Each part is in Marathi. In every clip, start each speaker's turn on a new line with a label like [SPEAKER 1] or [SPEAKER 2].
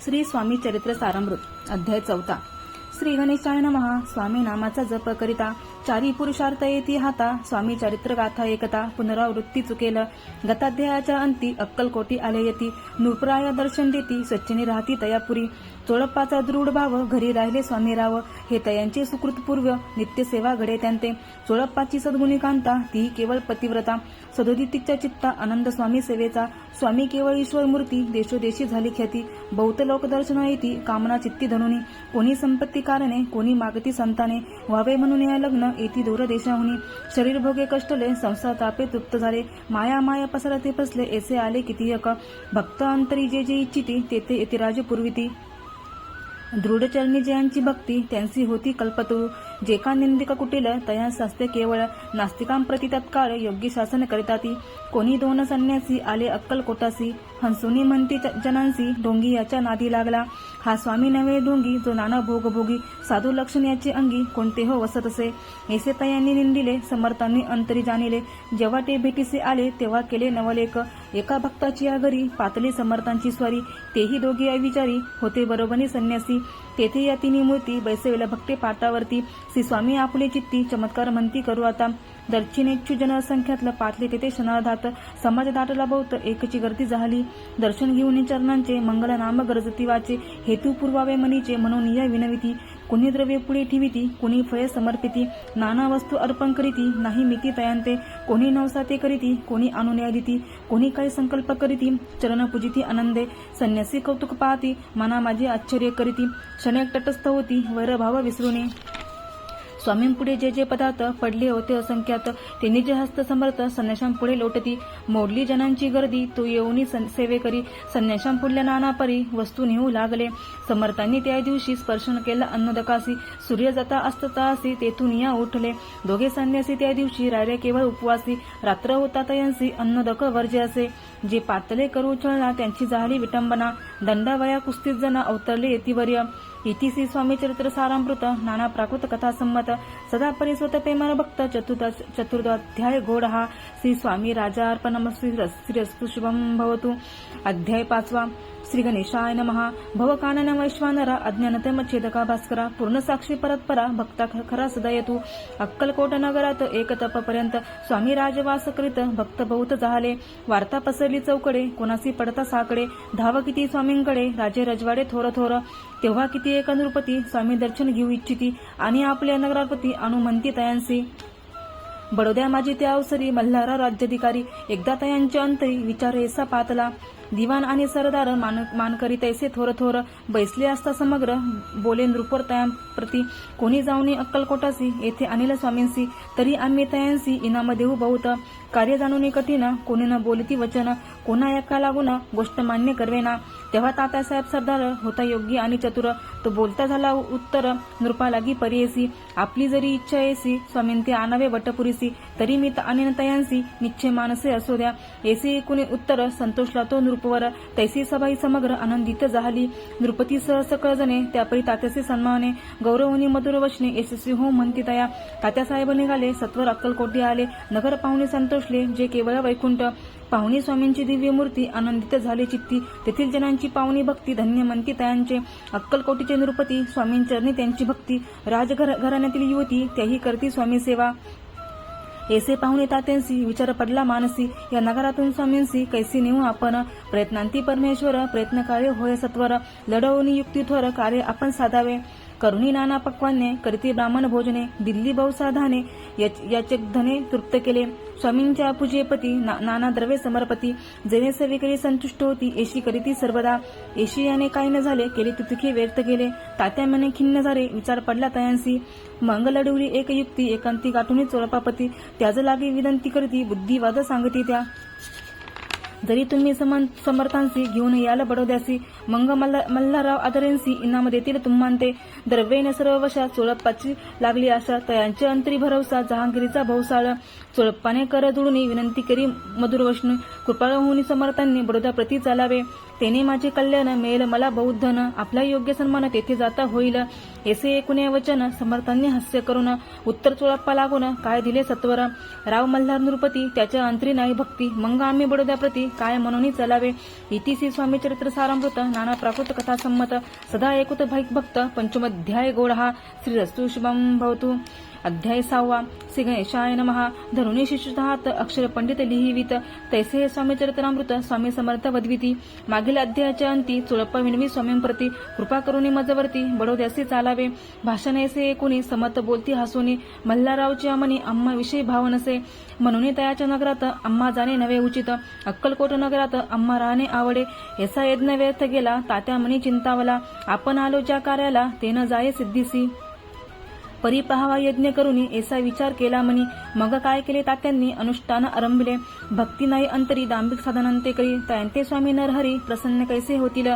[SPEAKER 1] श्री स्वामी चरित्र सारामृत अध्याय 4. श्री गणेशाय नमः. स्वामी नामाचा जप करिता चारी पुरुषार्थ येती हाता. स्वामी चरित्र गाथा एकता पुनरावृत्ती चुकेल. गताध्यायाच्या अंती अक्कलकोटी आले येती. नूपुराया दर्शन देती स्वच्छनी राहती तयापुरी. चोळप्पाचा दृढ भाव घरी राहिले स्वामी राव. हे तयांचे सुकृत पूर्व नित्य सेवा घडे त्यांते. चोळप्पाची सद्गुणी कांता ती केवळ पतिव्रता. सदोदितीच्या चित्ता आनंद स्वामी सेवेचा. स्वामी केवळ ईश्वर मूर्ती देशोदेशी झाली ख्याती. बहुत लोक दर्शन येती कामना चित्ती धनुनी. कोणी संपत्ती कारणे कोणी मागती संताने. व्हावे म्हणून या लग्न येती दूर देशाहुनी. शरीर भोगे कष्टले संसार तापे तृप्त झाले. माया माया पसरते फसले ऐसे आले किती एक. भक्त अंतरी जे जे इच्छिती तेथे येते राजपूर्विती. दृढचरणी जयांची भक्ती त्यांची होती कल्पतरू. जे का निंदिक कुटील तयांस असते केवळ. नास्तिकांप्रती तत्काळ योग्य शासन करिताती. कोणी दोन संन्यासी आले अक्कलकोटासी. हंसुनी म्हणती जनांसी ढोंगी याच्या नादी लागला. हा स्वामी नव्हे ढोंगी जो नाना भोगभोगी. साधू लक्षण याचे अंगी कोणते हो वसत असे. ऐसे तयांनी निंदिले समर्थांनी अंतरी जाणिले. जेव्हा ते भेटीसे आले तेव्हा केले नवलेख. एका भक्ताची या घरी पातळी समर्थांची स्वारी. तेही दोघे अविचारी होते बरोबरी संन्यासी. तेथे या तिन्ही मूर्ती बैसविल्या भक्ते पाटावरती. श्री स्वामी आपुले चित्ती चमत्कार म्हणती करू आता. दर्शिनेच्छू जन असंख्यातलं पातले तेथे क्षणार्धात. समाज दाटला बहुत एकची गर्दी झाली. दर्शन घेऊन चरणांचे मंगल नाम गरजती वाचे. हेतू पुरवावे मनीचे म्हणून या विनविती. कुणी द्रव्य पुढे ठेविती कुणी फळे समर्पिती. नाना वस्तू अर्पण करीती नाही मिती तयांते. कोणी नवसाते करीती कोणी अनुनय दिती. कोणी काही संकल्प करीती चरण पूजिती आनंदे. संन्यासी कौतुक पाहती मना माझे आश्चर्य करीती. क्षणिक तटस्थ होती वैरभाव विसरूने. स्वामींपुढे जे जे पदार्थ पडले होते असंख्यात ते निज हस्त समर्थ संन्याशांपुढे लोटती. मोडली जनांची गर्दी तो येऊनी सेवे करी. संन्याशांपुढल्या नाना परी वस्तू नेऊ लागले. समर्थांनी त्या दिवशी स्पर्शन केला अन्नदकासी. सूर्य जाता असतासी तेथून या उठले. दोघे संन्यासी त्या दिवशी राहिले केवळ उपवासी. रात्र होता तयांसी अन्नदक वर्ज्य असे. जे पातले करू चळला त्यांची झाली विटंबना. दंडावया कुस्तीत जना अवतरले येतीवर्य. इति श्री स्वामी चरित्र सारामृत नाना प्राकृत कथा संमत. सदा परिस्वत प्रेमन भक्त चतुर्दोध्याय घोड हा. श्री स्वामी राजा अर्पणमस्तु शुभम भवतु. अध्याय 5. श्री गणेशाय नमः. भवकानन वैश्वानरा अज्ञानतम छेदका भास्करा. पूर्ण साक्षी परतपरा भक्ता खरा सदा येतू. अक्कलकोट नगरात एक तपपर्यंत स्वामी राजवास करीत भक्त बहुत झाले. वार्ता पसरली चौकडे कोणासी पडता साकडे. धाव किती स्वामींकडे राजे रजवाडे थोर थोर. तेव्हा किती एक नृपती स्वामी दर्शन घेऊ इच्छिती. आणि आपल्या नगरापती अनुमंती तयांसी. बडोद्या माझी त्या अवसरी मल्हारा राज्याधिकारी. एकदा तयांच्या अंतरी विचार ऐसा पातला. दिवाण आणि सरदार मानकरी तैसे थोर थोर. बैसले असता समग्र बोले नृपर तयांप्रती. कोणी जाऊनी अक्कलकोटासी येथे आणिल स्वामींसी. तरी आम्ही तयांसी इनाम देऊ बहुत. कार्य जाणून कठीण कोणी न बोलती वचन. कोणा एका लागून गोष्ट मान्य करवेना. तेव्हा तात्यासाहेब सरदार होता योग्य आणि चतुर. तो बोलता झाला उत्तर नृपा लागी परियेसी. आपली जरी इच्छा येसी स्वामीं ते आणावे वटपुरीसी. तरी मी आणीन तयांसी निश्चय मानसे असो द्या. ऐसे कुणी उत्तर संतोषला तो नृपवर. तैसी सभाई समग्र आनंदित झाली. नृपती सह सकळ जणे त्यापरी तात्याचे सन्माने. गौरवनी मधुर वचने यशस्वी हो म्हणती तया. तात्यासाहेब निघाले सत्वर अक्कलकोटी आले. नगर पाहुणे संतोषले जे केवळ वैकुंठ. पाहुणी स्वामींची दिव्य मूर्ती आनंदित झाले चित्ती. तेथील जनांची पाहुणी भक्ती धन्य म्हणती तयांचे. अक्कलकोटीचे नृपती स्वामींचरणी त्यांची भक्ती. राजघराण्यातील युवती त्याही करती स्वामी सेवा. ऐसे पाहुणे तात्यांसी विचार पडला मानसी. या नगरातून स्वामींसी कैसी नेऊ आपण. प्रयत्नांती परमेश्वर प्रयत्न कार्य होय सत्वर. लढवून युक्ती थोर कार्य आपण साधावे. करुणी नाना पक्वाने करीती ब्राह्मण भोजने. दिल्ली बहुसाधाने याचे धने तृप्त केले. स्वामींच्या पूजेपती नाना द्रव्ये समर्पती. जेणे सेवेकरी संतुष्ट होती ऐशी करीती सर्वदा. ऐशी याने काही न झाले केले तुतुके व्यर्थ गेले. तात्या मने खिन्न झाले विचार पडला तयांसी. मंग लढवली एक युक्ती एकांती गाठुनी चोळपापती. त्याज लागी विनंती करती बुद्धिवाद सांगती त्या. जरी तुम्ही समर्थांसी घेऊन याल बडोद्यासी. मंग मल्हारराव आदरेंसी इनाम देतील तुम्हांते. द्रव्येने सर्व वशा चोळप्पाची लागली आशा. तयांच्या अंतरी भरवसा जहांगीरीचा भवसाळ. चोळप्पाने कर जुळून विनंती करी मधुर वचने. कृपाळ होऊन समर्थांनी बडोदा प्रती चालावे. तेने माझे कल्याण मिळेल मला बौद्धन, आपला योग्य सन्मान तेथे जाता होईल. ऐसे एकूणे वचन समर्थांनी हास्य करून उत्तर चोळप्पा लागून काय दिले सत्वर. राव मल्हार नृपती त्याच्या अंतरी नाही भक्ती, मग आम्ही बडोद्याप्रती काय म्हणून चलावे. इतिसी स्वामी चरित्र सारामृत नाना प्राकृत कथा संमत, सदा ऐकुत भाईक भक्त पंचमध्याय गोडहा. श्रीरस्तु शुभम भवतु. अध्याय 6. श्री गणेशाय नमः. धरुणी शिशुहात अक्षर पंडित लिहिवित, तैसे हे स्वामी चरित्रामृत स्वामी समर्थ वदविती. मागील अध्यायाच्या अंती चोळप्पा विनवी स्वामींप्रती, कृपा करुणी मजवरती बडोद्यासी चालावे. भाषण ऐसे एकूणी समर्थ बोलती हसुनी, मल्हाररावची अमनी आम्हा विषयी भाव नसे. म्हणून तयाच्या नगरात आम्हा जाणे नवे उचित, अक्कलकोट नगरात आम्हा राहणे आवडे. ऐसा यज्ञ व्यर्थ गेला तात्या मनी चिंतावला, आपण आलो ज्या कार्याला ते न जाये सिद्धीसी. परी पहावा यज्ञ करुनी ऐसा विचार केला मनी, मग काय केले तात्यांनी अनुष्ठान आरंभिले. भक्ती नाही अंतरी दांभिक साधनांते करी, त्यांते स्वामी नरहरी प्रसन्न कैसे होतील.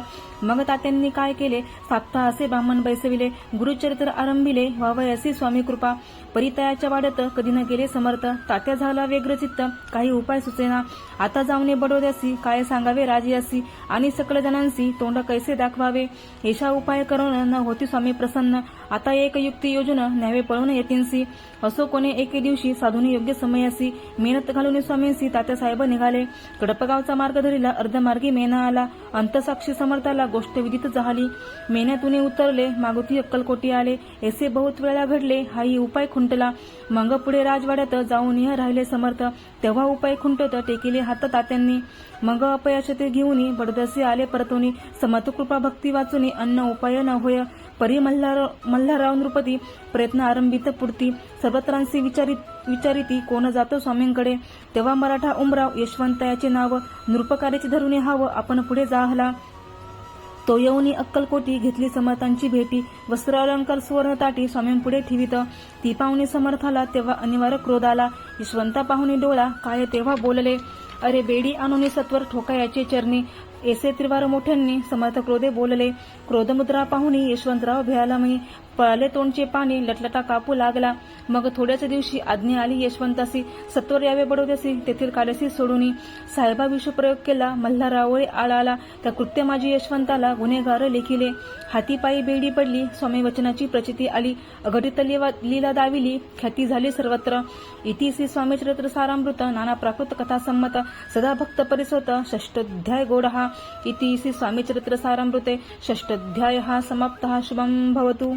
[SPEAKER 1] मग तात्यांनी काय केले साप्ताह असे ब्राह्मण बैसविले, गुरुचरित्र आरंभिले व्हावयासी स्वामी कृपा. परितयाच्या वाड्यात कधी न गेले समर्थ, तात्या झाला व्यग्र चित्त काही उपाय सुचेना. आता जाऊने बडोद्यासी काय सांगावे राजियासी, आणि सकल जणांसी तोंड कैसे दाखवावे. ऐशा उपाय करून न होती स्वामी प्रसन्न, आता एक युक्ती योजना न्यावे पळून येतींसी. असो कोणे एके दिवशी साधूने योग्य समयासी, मेहनत घालून स्वामींसी तात्यासाहेब निघाले. कडपगावचा मार्ग धरिला अर्धमार्गी मेना आला, अंतसाक्षी समर्थाला गोष्ट विदित झाली. मेन्यातून उतरले मागुती अक्कलकोटी आले, ऐसे बहुत वेळा घडले हाही उपाय खुंटला. मग पुढे राजवाड्यात जाऊन राहिले समर्थ, तेव्हा उपाय खुंटत टेकिले हात तात्यांनी. मग अपयश ते घेऊन बडोद्यासी आले परतोनी, समर्थ कृपा भक्ती वाचुनी अन्न उपाय न होय. परी मल्हारराव नृपती प्रयत्न आरंभित पुढती, सर्वत्रांशी विचारिती कोण जातो स्वामींकडे. तेव्हा मराठा उमराव यशवंत याचे नाव, नृपकार्याचे धरुणे हावं आपण पुढे जाहला. तो येऊनी अक्कलकोटी घेतली समर्थांची भेटी, वस्त्र अलंकार सुवर्ण ताटी स्वामींपुढे ठेवित. ती पाहुणी समर्थाला तेव्हा अनिवार्य क्रोध आला, यशवंता पाहुणी डोळा काय तेव्हा बोलले, अरे बेडी आणून सत्वर ठोकायाचे चरणी. ऐसे त्रिवार मोठ्यांनी समर्थ क्रोधे बोलले. क्रोधमुद्रा पाहुणी यशवंतराव भ्याला म्हणी, पळाले तोंडचे पाणी लटलटा कापू लागला. मग थोड्याच दिवशी आज्ञा आली यशवंतासी, सत्वर यावे बडोद्यासी तेथील काल्यासी सोडूनी. साहेबा विषू प्रयोग केला मल्हाररावळे आळाला, त्या कृत्य माझी यशवंताला गुन्हेगार लेखिले. हातीपायी बेडी पडली स्वामी वचनाची प्रचिती आली, अघटित लीला दाविली ख्याती झाली सर्वत्र. इतिसी स्वामी चरित्र सारामृत नाना प्राकृत कथा संमत, सदा भक्त परिसोत षष्ठाध्याय गोडहा. इतिसी स्वामी चरित्र सारामृते षष्ठाध्याय समाप्तः. शुभम भवतु.